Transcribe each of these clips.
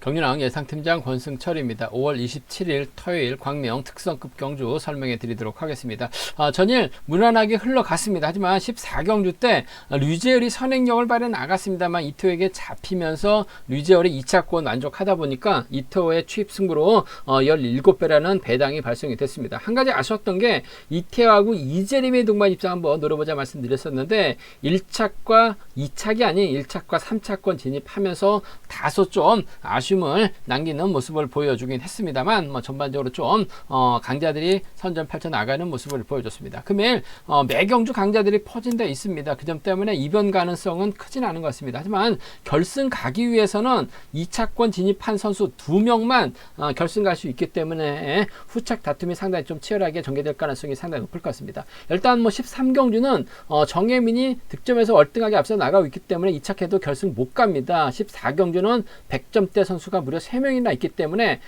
경륜왕 예상팀장 권승철입니다. 5월 27일 토요일 광명 특성급 경주 설명해 드리도록 하겠습니다. 전일 무난하게 흘러갔습니다. 하지만 14경주 때 류재열이 선행력을 발휘해 나갔습니다만 이태호에게 잡히면서 류재열이 2차권 만족하다 보니까 이태호의 추입 승부로 17배라는 배당이 발생이 됐습니다. 한 가지 아쉬웠던 게 이태호하고 이재림의 동반 입장 한번 노려보자 말씀드렸었는데 1차과 2차기 아닌 1차과 3차권 진입하면서 다소 좀 아쉬움을 남기는 모습을 보여주긴 했습니다만 전반적으로 좀 강자들이 선전 펼쳐 나가는 모습을 보여줬습니다. 금일 매경주 강자들이 퍼진 데 있습니다. 그 점 때문에 이변 가능성은 크진 않은 것 같습니다. 하지만 결승 가기 위해서는 2차권 진입한 선수 2명만 결승 갈 수 있기 때문에 후착 다툼이 상당히 좀 치열하게 전개될 가능성이 상당히 높을 것 같습니다. 일단 13경주는 정혜민이 득점에서 월등하게 앞서 나가고 있기 때문에 2착해도 결승 못 갑니다. 14경주는 100점대 선수가 무려 3명이나 있기 때문에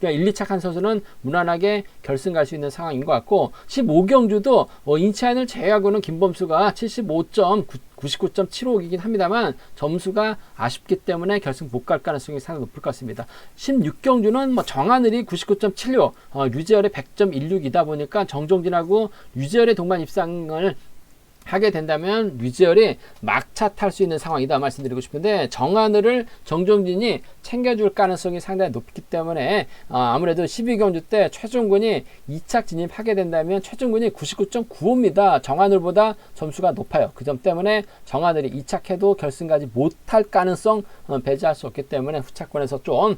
1, 2착한 선수는 무난하게 결승 갈 수 있는 상황인 것 같고 15경주도 인치안을 제외하고는 김범수가 99.75이긴 합니다만 점수가 아쉽기 때문에 결승 못 갈 가능성이 상당히 높을 것 같습니다. 16경주는 정하늘이 99.76, 류재열의 100.16이다 보니까 정종진하고 류재열의 동반 입상을 하게 된다면 류재열이 막차 탈 수 있는 상황이다 말씀드리고 싶은데 정하늘을 정종진이 챙겨줄 가능성이 상당히 높기 때문에 아무래도 12경주 때 최종군이 2착 진입하게 된다면 최종군이 99.95입니다. 정하늘보다 점수가 높아요. 그 점 때문에 정하늘이 2착해도 결승까지 못할 가능성 배제할 수 없기 때문에 후차권에서 좀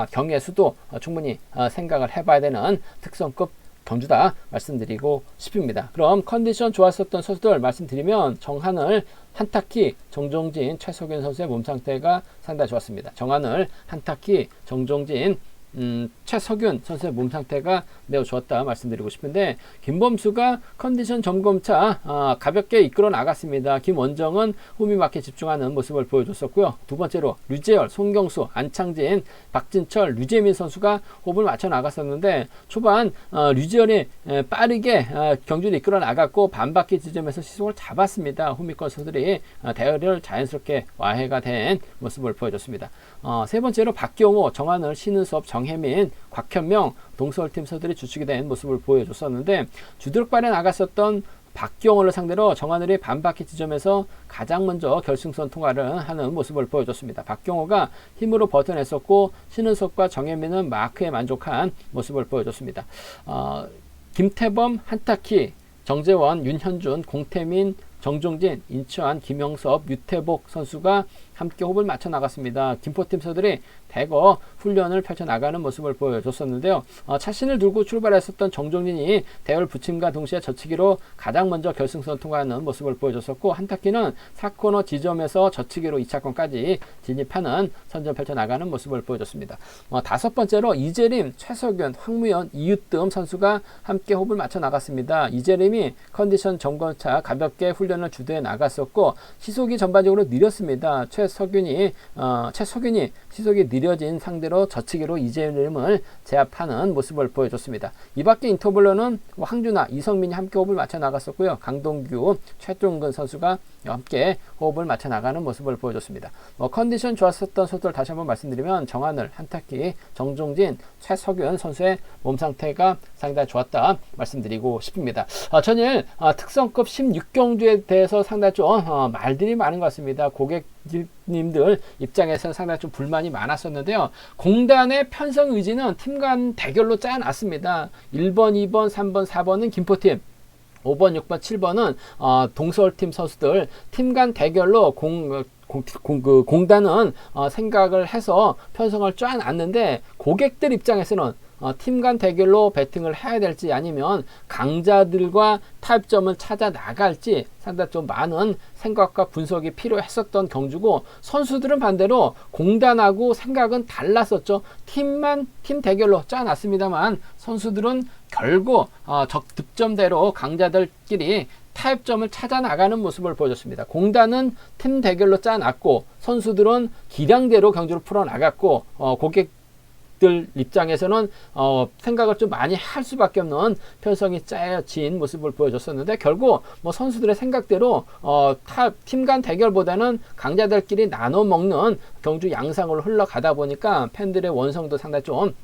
경기의 수도 충분히 생각을 해봐야 되는 특성급 경주다 말씀드리고 싶습니다. 그럼 컨디션 좋았었던 선수들 말씀드리면 정하늘, 한타키, 정종진, 최석윤 선수의 몸 상태가 상당히 좋았습니다. 정하늘, 한타키, 정종진, 최석윤 선수의 몸 상태가 매우 좋았다 말씀드리고 싶은데 김범수가 컨디션 점검차 가볍게 이끌어 나갔습니다. 김원정은 호미마켓 집중하는 모습을 보여줬었고요. 두 번째로 류재열, 송경수, 안창진, 박진철, 류재민 선수가 호흡을 맞춰 나갔었는데 초반 류재열이 빠르게 경주를 이끌어 나갔고 반바퀴 지점에서 시속을 잡았습니다. 호미권 선수들이 대열을 자연스럽게 와해가 된 모습을 보여줬습니다. 세 번째로 박경호, 정하늘, 신은섭, 정혜민, 곽현명, 동서울팀 선수들이 주축이 된 모습을 보여줬었는데 주드럭발에 나갔었던 박경호를 상대로 정하늘이 반바퀴 지점에서 가장 먼저 결승선 통과를 하는 모습을 보여줬습니다. 박경호가 힘으로 버텨냈었고 신은섭과 정혜민은 마크에 만족한 모습을 보여줬습니다. 김태범, 한타키, 정재원, 윤현준, 공태민, 정종진, 인치안, 김영섭, 유태복 선수가 함께 호흡을 맞춰 나갔습니다. 김포팀 선수들이 대거 훈련을 펼쳐나가는 모습을 보여줬었는데요. 차신을 들고 출발했었던 정종진이 대열 붙임과 동시에 젖히기로 가장 먼저 결승선 통과하는 모습을 보여줬었고 한타키는 4코너 지점에서 젖히기로 2차권까지 진입하는 선전 펼쳐나가는 모습을 보여줬습니다. 다섯 번째로 이재림, 최석윤, 황무현, 이유뜸 선수가 함께 호흡을 맞춰 나갔습니다. 이재림이 컨디션 점검차 가볍게 훈련을 주도해 나갔었고 시속이 전반적으로 느렸습니다. 최석윤이 시속이 느려진 상대로 젖히기로 이재림을 제압하는 모습을 보여줬습니다. 이 밖에 인터벌로는 황준하, 이성민이 함께 호흡을 맞춰 나갔었고요. 강동규, 최종근 선수가 함께 호흡을 맞춰 나가는 모습을 보여줬습니다. 컨디션 좋았었던 선수들 다시 한번 말씀드리면 정하늘, 한타키, 정종진, 최석윤 선수의 몸 상태가 상당히 좋았다 말씀드리고 싶습니다. 전일 특성급 16경주에 대해서 상당히 좀 말들이 많은 것 같습니다. 고객님들 입장에서는 상당히 좀 불만이 많았었는데요. 공단의 편성 의지는 팀 간 대결로 짜놨습니다. 1번, 2번, 3번, 4번은 김포팀, 5번, 6번, 7번은 동서울팀 선수들 팀 간 대결로 공단은 생각을 해서 편성을 짜놨는데 고객들 입장에서는 팀 간 대결로 배팅을 해야 될지 아니면 강자들과 타협점을 찾아 나갈지 상당히 좀 많은 생각과 분석이 필요했었던 경주고 선수들은 반대로 공단하고 생각은 달랐었죠. 팀 대결로 짜놨습니다만 선수들은 결국 득점대로 강자들끼리 타협점을 찾아 나가는 모습을 보여줬습니다. 공단은 팀 대결로 짜놨고 선수들은 기량대로 경주를 풀어나갔고 고객들 입장에서는 생각을 좀 많이 할 수밖에 없는 편성이 짜여진 모습을 보여줬었는데, 결국 뭐 선수들의 생각대로 팀 간 대결보다는 강자들끼리 나눠 먹는 경주 양상으로 흘러가다 보니까 팬들의 원성도 상당히 좀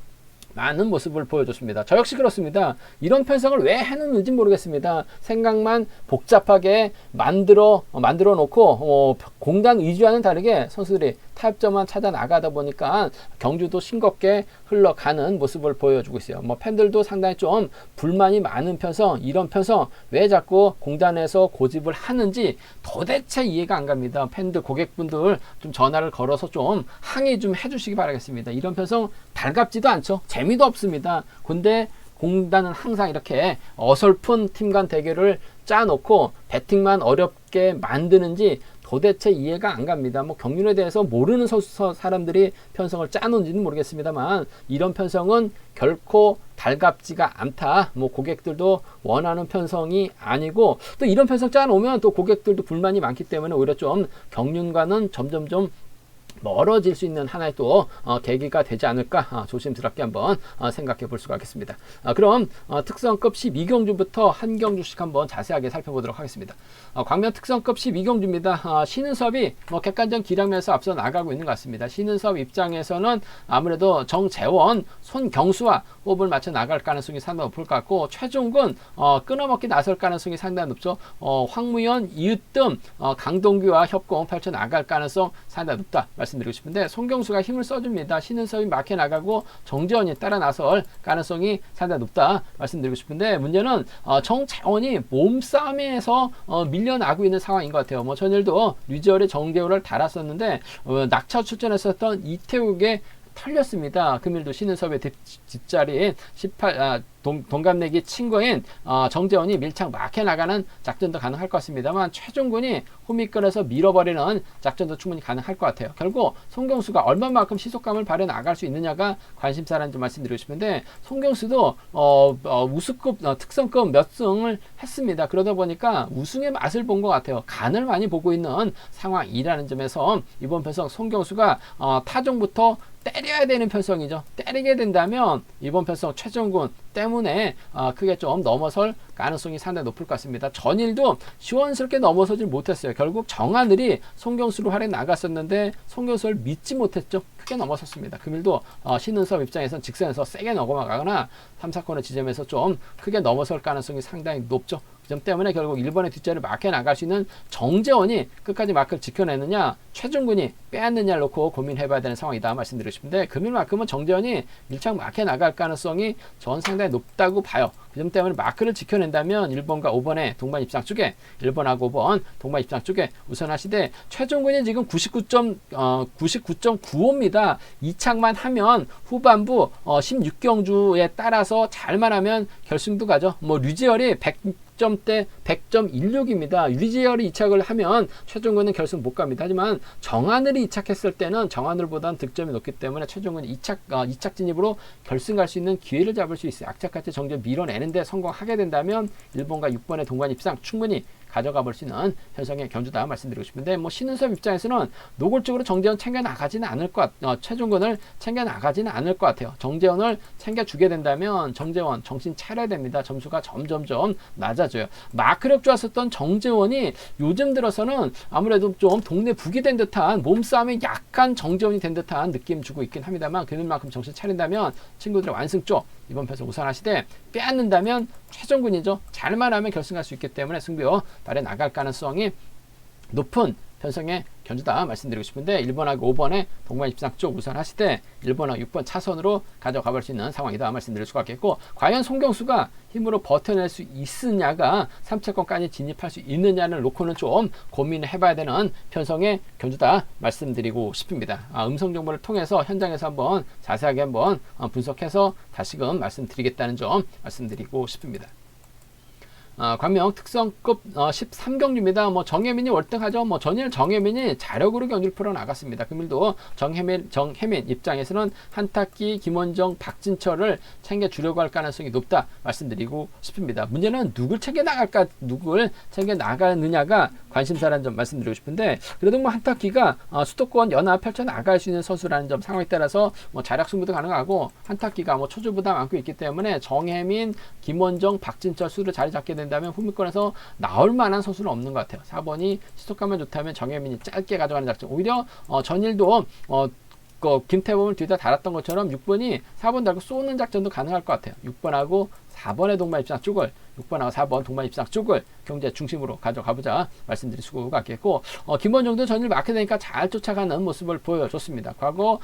많은 모습을 보여줬습니다. 저 역시 그렇습니다. 이런 편성을 왜 해놓는지 모르겠습니다. 생각만 복잡하게 만들어 놓고 공단 위주와는 다르게 선수들이 타협점만 찾아 나가다 보니까 경주도 싱겁게 흘러가는 모습을 보여주고 있어요. 뭐 팬들도 상당히 좀 불만이 많은 편성, 이런 편성 왜 자꾸 공단에서 고집을 하는지 도대체 이해가 안 갑니다. 팬들, 고객분들 좀 전화를 걸어서 좀 항의 좀 해주시기 바라겠습니다. 이런 편성 달갑지도 않죠. 재미도 없습니다. 근데 공단은 항상 이렇게 어설픈 팀 간 대결을 짜놓고 배팅만 어렵게 만드는지 도대체 이해가 안 갑니다. 뭐 경륜에 대해서 모르는 사람들이 편성을 짜놓은지는 모르겠습니다만, 이런 편성은 결코 달갑지가 않다. 뭐 고객들도 원하는 편성이 아니고, 또 이런 편성 짜놓으면 또 고객들도 불만이 많기 때문에 오히려 좀 경륜과는 점점점 멀어질 수 있는 하나의 또 계기가 되지 않을까 조심스럽게 한번 생각해 볼 수가 있겠습니다. 그럼 특성급 12경주부터 한 경주씩 한번 자세하게 살펴보도록 하겠습니다. 광명 특성급 12경주입니다. 신은섭이 뭐 객관전 기량면에서 앞서 나가고 있는 것 같습니다. 신은섭 입장에서는 아무래도 정재원, 손경수와 호흡을 맞춰 나갈 가능성이 상당히 높을 것 같고, 최종근 끊어먹기 나설 가능성이 상당히 높죠. 황무현, 이으뜸, 강동규와 협공 펼쳐 나갈 가능성 상당히 높다 말씀드리고 싶은데, 송경수가 힘을 써줍니다. 신은섭이 막혀 나가고 정재원이 따라 나설 가능성이 상당히 높다 말씀드리고 싶은데, 문제는 정재원이 몸싸움에서 밀려나고 있는 상황인 것 같아요. 뭐 전일도 류지열의 정재호를 달았었는데 낙차 출전했었던 이태욱의 털렸습니다. 금일도 신은섭의 뒷자리인 18 동갑내기 친구인 정재원이 밀착 막혀 나가는 작전도 가능할 것 같습니다만, 최종군이 호미권에서 밀어버리는 작전도 충분히 가능할 것 같아요. 결국 송경수가 얼마만큼 시속감을 발휘 나갈 수 있느냐가 관심사라는 좀 말씀드리고 싶은데, 송경수도 우수급 특성급 몇 승을 했습니다. 그러다 보니까 우승의 맛을 본 것 같아요. 간을 많이 보고 있는 상황이라는 점에서 이번 편성 송경수가 타종부터 때려야 되는 편성이죠. 때리게 된다면 이번 편성 최종군 때문에 크게 좀 넘어설 가능성이 상당히 높을 것 같습니다. 전일도 시원스럽게 넘어서질 못했어요. 결국 정하늘이 송경수로 활에 나갔었는데 송경수를 믿지 못했죠. 크게 넘어섰습니다. 금일도 신은섭 입장에서는 직선에서 세게 넘어가거나 3, 4코너 지점에서 좀 크게 넘어설 가능성이 상당히 높죠. 그 점 때문에 결국 1번의 뒷자리를 막혀 나갈 수 있는 정재원이 끝까지 마크를 지켜내느냐, 최종군이 빼앗느냐를 놓고 고민해봐야 되는 상황이다 말씀드리고 싶은데, 금일만큼은 정재원이 밀착 막혀 나갈 가능성이 전 상당히 높다고 봐요. 그 점 때문에 마크를 지켜낸다면 1번과 5번의 동반 입상 쪽에, 1번하고 5번 동반 입상 쪽에 우선하시되, 최종군이 지금 99.95입니다. 2착만 하면 후반부 16경주에 따라서 잘만 하면 결승도 가죠. 뭐 류지열이 100점대 100.16입니다. 류지열이 이착을 하면 최종군은 결승 못 갑니다. 하지만 정하늘이 이착했을 때는 정하늘보다는 득점이 높기 때문에 최종군이 이착 진입으로 결승 갈 수 있는 기회를 잡을 수 있어요. 악착같이 정재 밀어내는데 성공하게 된다면 1번과 6번의 동반 입상 충분히 가져가 볼 수 있는 현상의 경주다 말씀드리고 싶은데, 뭐 신은섭 입장에서는 노골적으로 정재원 챙겨 나가지는 않을 것 최종근을 챙겨 나가지는 않을 것 같아요. 정재원을 챙겨주게 된다면 정재원 정신 차려야 됩니다. 점수가 점점점 낮아져요. 마크력 좋았었던 정재원이 요즘 들어서는 아무래도 좀 동네 북이 된 듯한, 몸싸움에 약한 정재원이 된 듯한 느낌 주고 있긴 합니다만, 그만큼 정신 차린다면 친구들의 완승 쪽 이번 편에서 우선하시되, 빼앗는다면 최종군이죠. 잘만 하면 결승할 수 있기 때문에 승부 달에 나갈 가능성이 높은 편성의 견주다 말씀드리고 싶은데, 1번하고 5번에 동반 입상 쪽 우선하시되 1번하고 6번 차선으로 가져가 볼 수 있는 상황이다 말씀드릴 수가 있겠고, 과연 송경수가 힘으로 버텨낼 수 있느냐가 3차권까지 진입할 수 있느냐를 놓고는 좀 고민을 해봐야 되는 편성의 견주다 말씀드리고 싶습니다. 음성 정보를 통해서 현장에서 한번 자세하게 한번 분석해서 다시금 말씀드리겠다는 점 말씀드리고 싶습니다. 광명 특성급 13경주입니다. 뭐 정혜민이 월등하죠. 뭐 전일 정혜민이 자력으로 경기를 풀어나갔습니다. 금일도 정혜민 입장에서는 한탁기, 김원정, 박진철을 챙겨주려고 할 가능성이 높다 말씀드리고 싶습니다. 문제는 누굴 챙겨 나가느냐가 관심사라는 점 말씀드리고 싶은데, 그래도 뭐 한탁기가 수도권 연합 펼쳐 나갈 수 있는 선수라는 점 상황에 따라서 뭐 자력 승부도 가능하고, 한탁기가 뭐 초주 부담 안고 있기 때문에 정혜민, 김원정, 박진철 수를 자리 잡게 된다면 후미권에서 나올 만한 선수는 없는 것 같아요. 4번이 시속감만 좋다면 정혜민이 짧게 가져가는 작전. 오히려 전일도 김태범을 뒤에다 달았던 것처럼 6번이 4번 달고 쏘는 작전도 가능할 것 같아요. 6번하고 4번의 동반 입상 쪽을, 6번하고 4번 동반 입상 쪽을 경제 중심으로 가져가보자 말씀드릴 수가 같겠고, 김원정도 전일 마크 되니까 잘 쫓아가는 모습을 보여줬습니다. 과거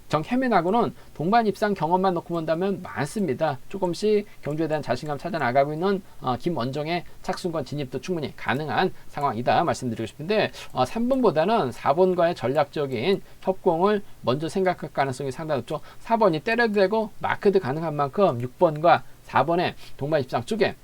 정혜민하고는 동반 입상 경험만 놓고 본다면 많습니다. 조금씩 경주에 대한 자신감 찾아 나가고 있는 김원정의 착순권 진입도 충분히 가능한 상황이다 말씀드리고 싶은데, 3번보다는 4번과의 전략적인 협공을 먼저 생각할 가능성이 상당히 높죠. 4번이 때려도 되고 마크도 가능한 만큼 6번과 4번의 동반 입상 쪽에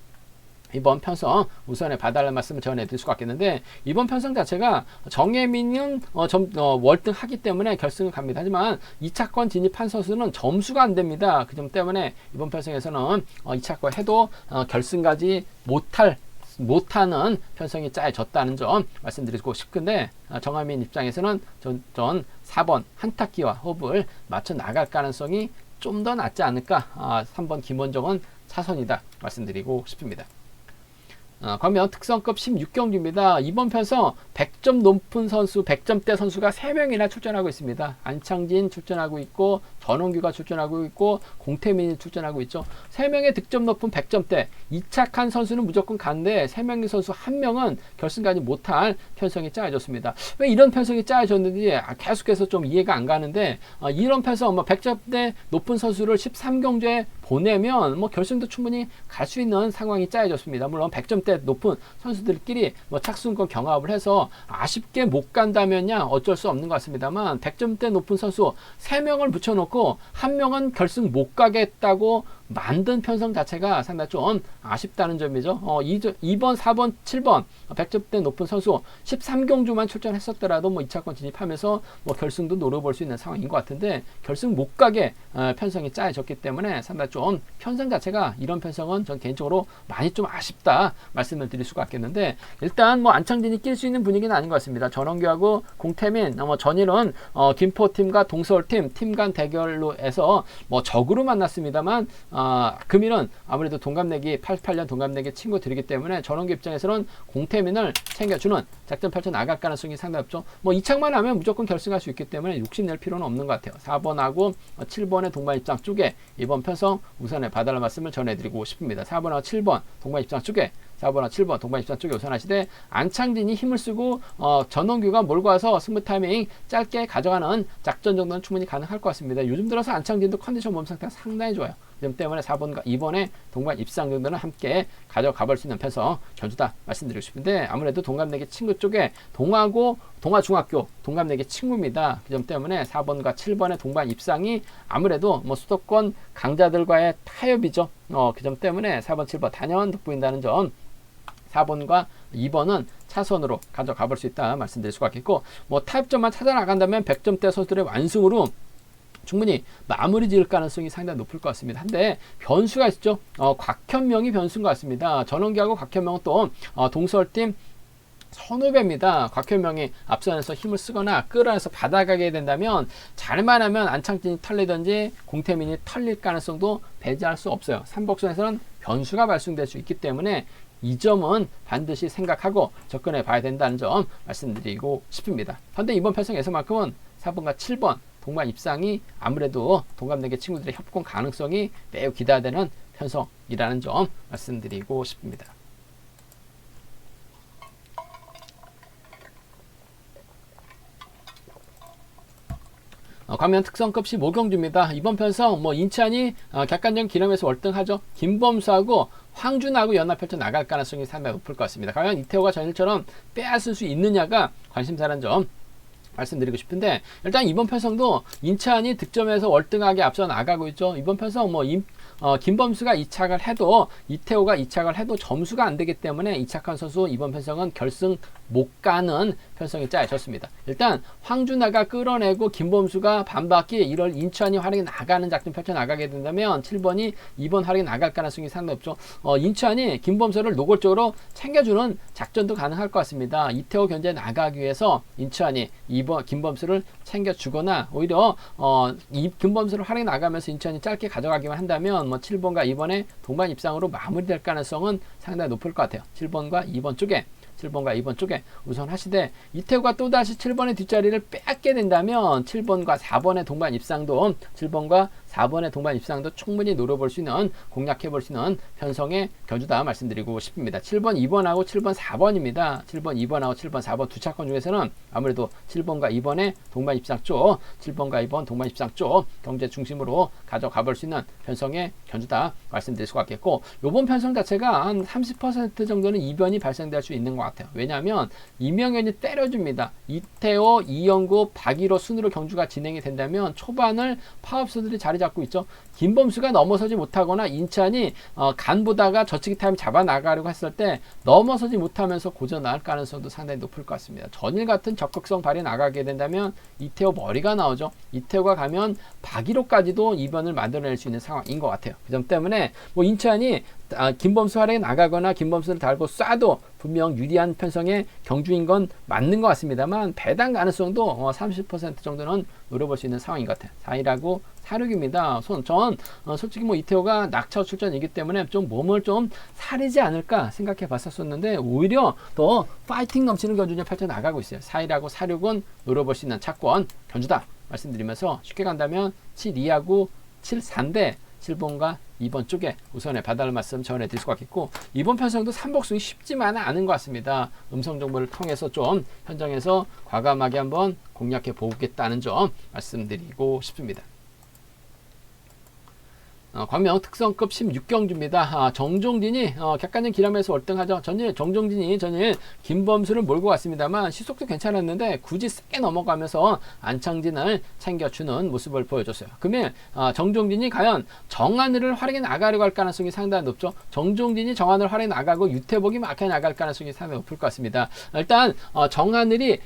이번 편성 우선에 봐달라는 말씀을 전해드릴 수가 있겠는데, 이번 편성 자체가 정혜민은 월등하기 때문에 결승을 갑니다. 하지만 2차권 진입한 선수는 점수가 안 됩니다. 그 점 때문에 이번 편성에서는 2차권 해도 결승 가지 못하는 편성이 짜여졌다는 점 말씀드리고 싶은데, 정하민 입장에서는 전 4번 한탁기와 호흡을 맞춰 나갈 가능성이 좀 더 낫지 않을까. 3번 김원정은 차선이다 말씀드리고 싶습니다. 광명 특성급 16경주입니다. 이번 편성 100점 높은 선수, 100점대 선수가 3명이나 출전하고 있습니다. 안창진 출전하고 있고, 전원규가 출전하고 있고, 공태민이 출전하고 있죠. 3명의 득점 높은 100점대, 2착한 선수는 무조건 가는데 3명의 선수 1명은 결승까지 못할 편성이 짜여졌습니다. 왜 이런 편성이 짜여졌는지 계속해서 좀 이해가 안 가는데, 이런 편성 100점대 높은 선수를 13경주에 보내면 결승도 충분히 갈 수 있는 상황이 짜여졌습니다. 물론 100점대 높은 선수들끼리 착순권 경합을 해서 아쉽게 못 간다면야 어쩔 수 없는 것 같습니다만, 100점대 높은 선수 3명을 붙여놓고 1명은 결승 못 가겠다고 만든 편성 자체가 상당히 좀 아쉽다는 점이죠. 2번, 4번, 7번 100점대 높은 선수 13경주만 출전했었더라도 2차권 진입하면서 결승도 노려볼 수 있는 상황인 것 같은데, 결승 못 가게 편성이 짜여졌기 때문에 상당히 좀 편성 자체가, 이런 편성은 전 개인적으로 많이 좀 아쉽다 말씀을 드릴 수가 있겠는데, 일단 안창진이 낄 수 있는 분위기는 아닌 것 같습니다. 전원규하고 공태민, 전일은 김포팀과 동서울팀 팀 간 대결로 해서 적으로 만났습니다만, 금일은 아무래도 동갑내기 88년 동갑내기 친구들이기 때문에 전원규 입장에서는 공태민을 챙겨주는 작전 펼쳐 나갈 가능성이 상당히 없죠. 2착만 하면 무조건 결승할 수 있기 때문에 욕심낼 필요는 없는 것 같아요. 4번하고 7번의 동반 입장 쪽에 이번 편성 우선에 봐달라는 말씀을 전해드리고 싶습니다. 4번하고 7번 동반 입장 쪽에, 4번과 7번 동반 입장 쪽에 우선하시되, 안창진이 힘을 쓰고 전원규가 몰고 와서 승부 타이밍 짧게 가져가는 작전 정도는 충분히 가능할 것 같습니다. 요즘 들어서 안창진도 컨디션 몸 상태가 상당히 좋아요. 그 점 때문에 4번과 2번의 동반 입상 정도는 함께 가져가 볼 수 있는 편성 전주다 말씀드리고 싶은데, 아무래도 동갑내기 친구 쪽에 동아중학교 동갑내기 친구입니다. 그 점 때문에 4번과 7번의 동반 입상이 아무래도 수도권 강자들과의 타협이죠. 그 점 때문에 4번, 7번 단연 돋보인다는 점, 4번과 2번은 차선으로 가져가 볼 수 있다 말씀드릴 수가 있겠고, 타협점만 찾아 나간다면 100점대 선수들의 완승으로 충분히 마무리 지을 가능성이 상당히 높을 것 같습니다. 한데 변수가 있죠. 곽현명이 변수인 것 같습니다. 전원기하고 곽현명은 또 동서울팀 선후배입니다. 곽현명이 앞선에서 힘을 쓰거나 끌어내서 받아가게 된다면, 잘만 하면 안창진이 털리든지 공태민이 털릴 가능성도 배제할 수 없어요. 삼복선에서는 변수가 발생될 수 있기 때문에 이 점은 반드시 생각하고 접근해 봐야 된다는 점 말씀드리고 싶습니다. 그런데 이번 편성에서만큼은 4번과 7번 동반 입상이 아무래도 동갑내기 친구들의 협공 가능성이 매우 기대되는 편성이라는 점 말씀드리고 싶습니다. 광명 특성급 15경주입니다. 이번 편성 인천이 객관적 기념에서 월등하죠. 김범수하고 황준하고 연합 펼쳐 나갈 가능성이 상당히 높을 것 같습니다. 과연 이태호가 전일처럼 빼앗을 수 있느냐가 관심사라는 점 말씀드리고 싶은데, 일단 이번 편성도 인천이 득점에서 월등하게 앞서 나가고 있죠. 이번 편성 김범수가 이착을 해도 이태호가 이착을 해도 점수가 안 되기 때문에 이착한 선수 이번 편성은 결승 못 가는 편성이 짜여졌습니다. 일단 황준하가 끌어내고 김범수가 반바퀴 이럴 인천이 활약이 나가는 작전 펼쳐나가게 된다면 7번이 2번 활약이 나갈 가능성이 상당히 높죠. 인천이 김범수를 노골적으로 챙겨주는 작전도 가능할 것 같습니다. 이태호 견제 나가기 위해서 인천이 2번 김범수를 챙겨주거나 오히려 이 김범수를 활약이 나가면서 인천이 짧게 가져가기만 한다면 7번과 2번의 동반 입상으로 마무리될 가능성은 상당히 높을 것 같아요. 7번과 2번 쪽에 우선 하시되 이태호가 또다시 7번의 뒷자리를 뺏게 된다면 7번과 4번의 동반 입상도 충분히 노려볼 수 있는 공략해볼 수 있는 편성의 견주다 말씀드리고 싶습니다. 7번 2번하고 7번 4번입니다. 7번 2번하고 7번 4번 두 차권 중에서는 아무래도 7번과 2번의 동반 입상 쪽 7번과 2번 동반 입상 쪽 경제 중심으로 가져가 볼 수 있는 편성의 견주다 말씀드릴 수가 있겠고 이번 편성 자체가 한 30% 정도는 이변이 발생될 수 있는 것 같아요. 왜냐하면 이명현이 때려줍니다. 이태호, 이영구, 박일호 순으로 경주가 진행이 된다면 초반을 파업수들이 자리 잡고 있죠. 김범수가 넘어서지 못하거나 인천이 간보다가 저치기 타임 잡아 나가려고 했을 때 넘어서지 못하면서 고전 나갈 가능성도 상당히 높을 것 같습니다. 전일 같은 적극성 발휘 나가게 된다면 이태호 머리가 나오죠. 이태호가 가면 박일호까지도 이변을 만들어낼 수 있는 상황인 것 같아요. 그 점 때문에 인천이 김범수 활약에 나가거나 김범수를 달고 쏴도 분명 유리한 편성의 경주인 건 맞는 것 같습니다만 배당 가능성도 30% 정도는 노려볼 수 있는 상황인 것 같아요. 4일하고 46입니다. 전 솔직히 이태호가 낙차 출전이기 때문에 좀 몸을 좀 사리지 않을까 생각해 봤었는데 오히려 더 파이팅 넘치는 견주냐 펼쳐 나가고 있어요. 4일하고 46은 노려볼 수 있는 차권 견주다 말씀드리면서 쉽게 간다면 7-2하고 7-4인데 7번과 2번 쪽에 우선의 받아를 말씀 전해드릴 수가 있겠고 이번 편성도 3복승이 쉽지만은 않은 것 같습니다. 음성 정보를 통해서 좀 현장에서 과감하게 한번 공략해 보겠다는 점 말씀드리고 싶습니다. 광명 특성급 16경주입니다. 정종진이 객관적 기량에서 월등하죠. 정종진이 전일 김범수를 몰고 갔습니다만 시속도 괜찮았는데 굳이 세게 넘어가면서 안창진을 챙겨주는 모습을 보여줬어요. 그러면 정종진이 과연 정하늘을 활약해 나가려고 할 가능성이 상당히 높죠. 정종진이 정하늘 활약해 나가고 유태복이 막혀 나갈 가능성이 상당히 높을 것 같습니다. 일단 정하늘이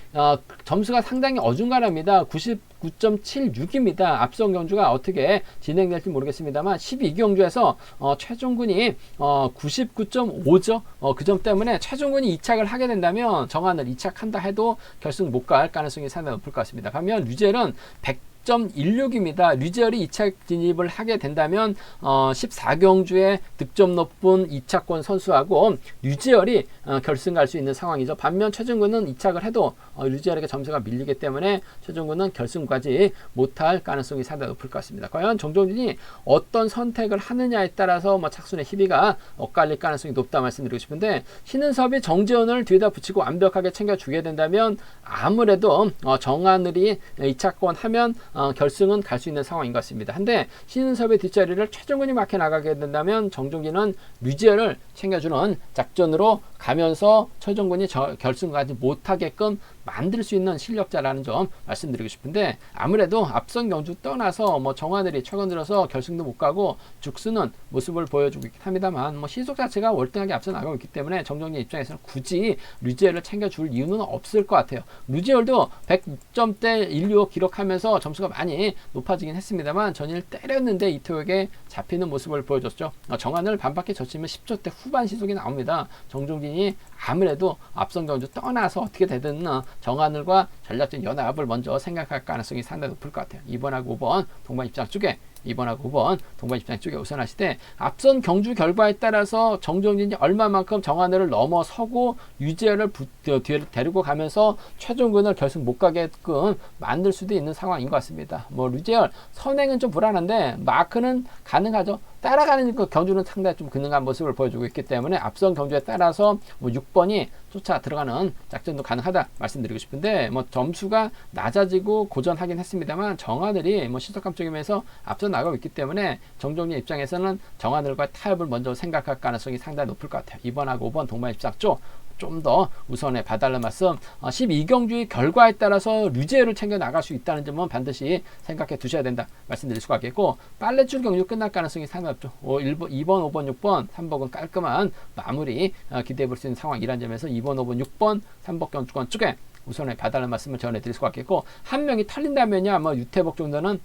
점수가 상당히 어중간합니다. 99.76입니다. 앞선 경주가 어떻게 진행될지 모르겠습니다만 12경주에서 최종군이 99.5죠. 그 점 때문에 최종군이 이착을 하게 된다면 정하늘 이착한다 해도 결승 못 갈 가능성이 상당히 높을 것 같습니다. 반면 류젤은 100.16입니다. 류젤이 2차 진입을 하게 된다면 14경주에 득점 높은 2차권 선수하고 류젤이 결승 갈 수 있는 상황이죠. 반면 최종군은 2착을 해도 류젤에게 점수가 밀리기 때문에 최종군은 결승까지 못할 가능성이 상당히 높을 것 같습니다. 과연 정종진이 어떤 선택을 하느냐에 따라서 착순의 희비가 엇갈릴 가능성이 높다 말씀드리고 싶은데 신은섭이 정재원을 뒤에다 붙이고 완벽하게 챙겨주게 된다면 아무래도 정하늘이 2차권 하면 결승은 갈 수 있는 상황인 것 같습니다. 한데 신은섭의 뒷자리를 최종근이 막혀 나가게 된다면 정종진은 류지열을 챙겨주는 작전으로 가면서 최종근이 결승 가지 못하게끔 만들 수 있는 실력자라는 점 말씀드리고 싶은데 아무래도 앞선 경주 떠나서 정하늘이 최근 들어서 결승도 못 가고 죽쓰는 모습을 보여주고 있긴 합니다만 시속 자체가 월등하게 앞서 나가고 있기 때문에 정종진 입장에서는 굳이 류지열을 챙겨줄 이유는 없을 것 같아요. 류지열도 100점대 165 기록하면서 점수가 많이 높아지긴 했습니다만 전일 때렸는데 이태호에게 잡히는 모습을 보여줬죠. 정하늘 반바퀴 젖히면 10초대 후반 시속이 나옵니다. 정종진이 아무래도 앞선 경주 떠나서 어떻게 되든 정하늘과 전략적 연합을 먼저 생각할 가능성이 상당히 높을 것 같아요. 2번하고 5번 동반 입장 쪽에 2번하고 5번 동반 입장 쪽에 우선하시되 앞선 경주 결과에 따라서 정종진이 얼마만큼 정하늘을 넘어서고 유지열을 뒤에 데리고 가면서 최종근을 결승 못 가게끔 만들 수도 있는 상황인 것 같습니다. 류지열 선행은 좀 불안한데 마크는 가능하죠. 따라가는 경주는 상당히 좀 가능한 모습을 보여주고 있기 때문에 앞선 경주에 따라서 6번이 쫓아 들어가는 작전도 가능하다 말씀드리고 싶은데 점수가 낮아지고 고전하긴 했습니다만 정하늘이 시속감 쪽이면서 앞서 나가고 있기 때문에 정종진 입장에서는 정하늘과 타협을 먼저 생각할 가능성이 상당히 높을 것 같아요. 2번하고 5번 동반 입장 쪽 좀 더 우선에 봐달라는 말씀. 12경주의 결과에 따라서 류제를 챙겨 나갈 수 있다는 점은 반드시 생각해 두셔야 된다 말씀드릴 수가 있겠고, 빨래줄 경주 끝날 가능성이 상당히 높죠. 2번, 5번, 6번, 3번은 깔끔한 마무리 기대해 볼 수 있는 상황이라는 점에서 2번, 5번, 6번, 3번 경주권 쪽에 우선에 봐달라는 말씀을 전해드릴 수가 있겠고, 한 명이 털린다면야 아마 유태복 정도는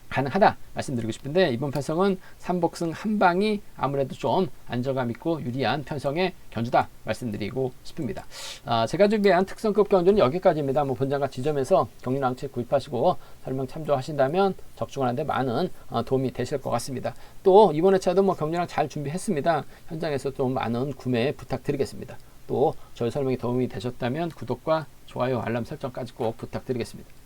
가능하다 말씀드리고 싶은데, 이번 편성은 삼복승 한 방이 아무래도 좀 안정감 있고 유리한 편성의 견주다 말씀드리고 싶습니다. 제가 준비한 특성급 견주는 여기까지입니다. 본장과 지점에서 경륜왕책 구입하시고 설명 참조하신다면 적중하는데 많은 도움이 되실 것 같습니다. 또 이번 회차도 경륜왕 잘 준비했습니다. 현장에서 좀 많은 구매 부탁드리겠습니다. 또 저희 설명이 도움이 되셨다면 구독과 좋아요, 알람 설정까지 꼭 부탁드리겠습니다.